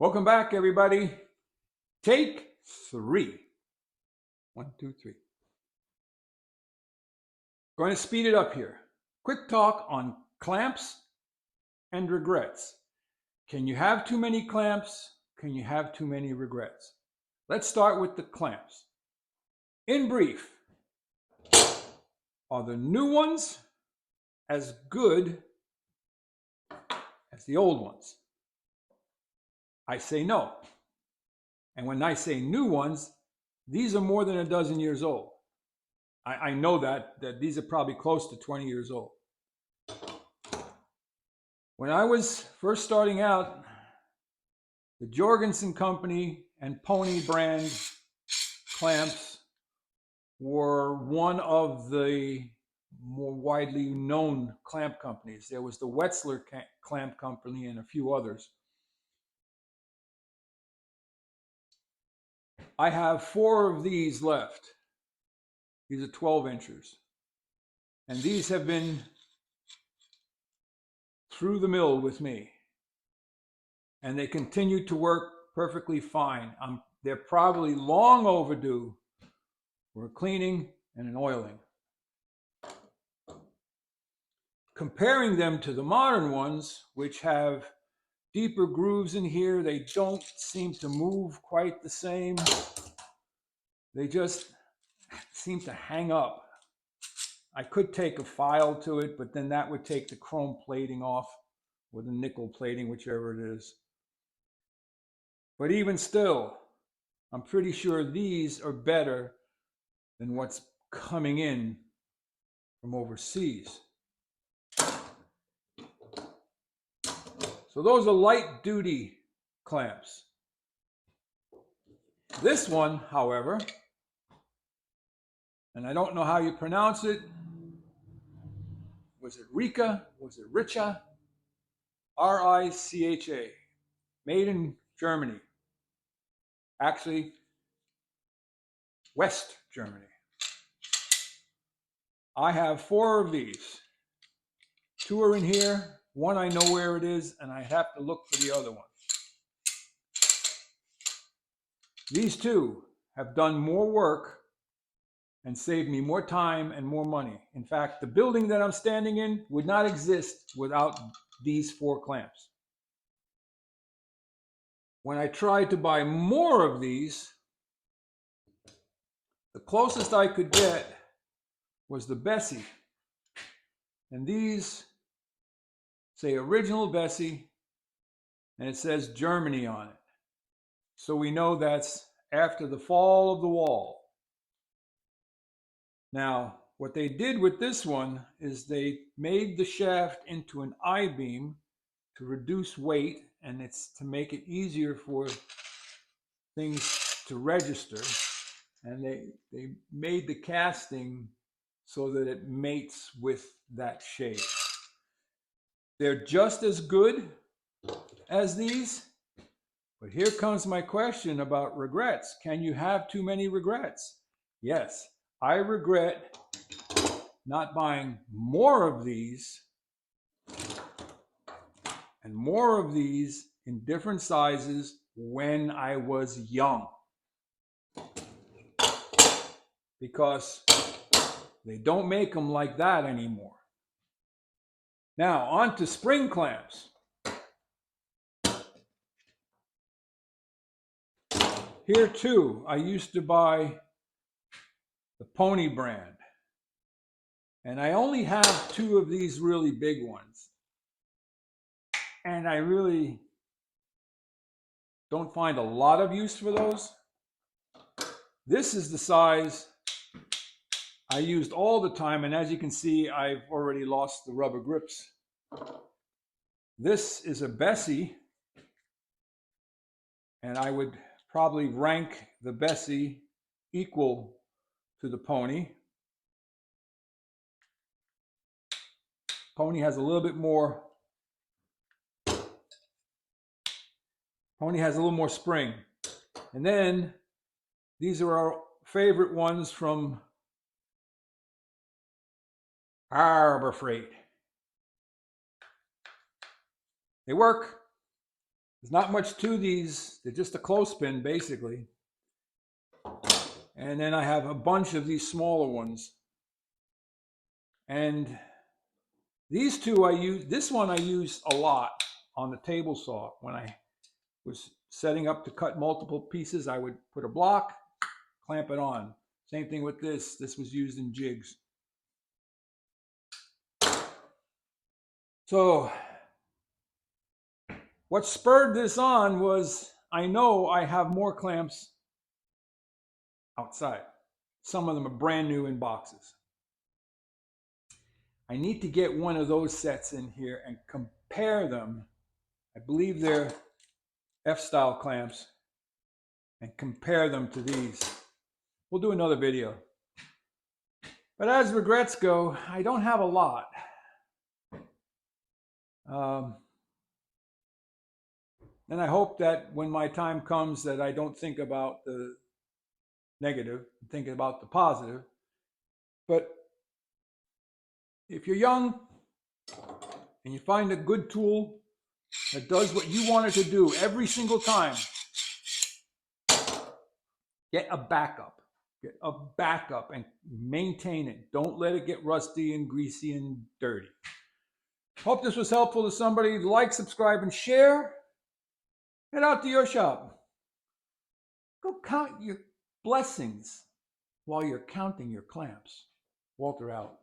Welcome back, everybody. Take 3. 1, 2, 3. Going to speed it up here. Quick talk on clamps and regrets. Can you have too many clamps? Can you have too many regrets? Let's start with the clamps. In brief, are the new ones as good as the old ones? I say no. And when I say new ones, these are more than a dozen years old. I know that these are probably close to 20 years old. When I was first starting out, the Jorgensen Company and Pony brand clamps were one of the more widely known clamp companies. There was the Wetzler Clamp Company and a few others. I have 4 of these left. These are 12 inches. And these have been through the mill with me. And they continue to work perfectly fine. They're probably long overdue for a cleaning and an oiling. Comparing them to the modern ones, which have deeper grooves in here, they don't seem to move quite the same. They just seem to hang up. I could take a file to it, but then that would take the chrome plating off, or the nickel plating, whichever it is. But even still, I'm pretty sure these are better than what's coming in from overseas. So those are light duty clamps. This one, however, and I don't know how you pronounce it. Was it Rika? Was it Richa? R-I-C-H-A. Made in Germany. Actually, West Germany. I have 4 of these. 2 are in here. 1 I know where it is, and I have to look for the other one. These 2 have done more work and saved me more time and more money. In fact, the building that I'm standing in would not exist without these 4 clamps. When I tried to buy more of these, the closest I could get was the Bessie. And these say original Bessie, and it says Germany on it. So we know that's after the fall of the wall. Now, what they did with this one is they made the shaft into an I-beam to reduce weight, and it's to make it easier for things to register. And they made the casting so that it mates with that shape. They're just as good as these, but here comes my question about regrets. Can you have too many regrets? Yes, I regret not buying more of these and more of these in different sizes when I was young, because they don't make them like that anymore. Now, on to spring clamps. Here too, I used to buy the Pony brand, and I only have 2 of these really big ones. And I really don't find a lot of use for those. This is the size I used all the time, and as you can see, I've already lost the rubber grips. This is a Bessie, and I would probably rank the Bessie equal to the Pony. Pony has a little more spring. And then these are our favorite ones from Harbor Freight. They work. There's not much to these. They're just a clothespin, basically. And then I have a bunch of these smaller ones. And these two I use, this one I use a lot on the table saw. When I was setting up to cut multiple pieces, I would put a block, clamp it on. Same thing with this. This was used in jigs. So what spurred this on was I know I have more clamps outside. Some of them are brand new in boxes. I need to get one of those sets in here and compare them. I believe they're F-style clamps, and compare them to these. We'll do another video. But as regrets go, I don't have a lot. And I hope that when my time comes that I don't think about the negative, think about the positive. But if you're young and you find a good tool that does what you want it to do every single time, get a backup. Get a backup and maintain it. Don't let it get rusty and greasy and dirty. Hope this was helpful to somebody. Like, subscribe, and share. Head out to your shop. Go count your blessings while you're counting your clamps. Walter out.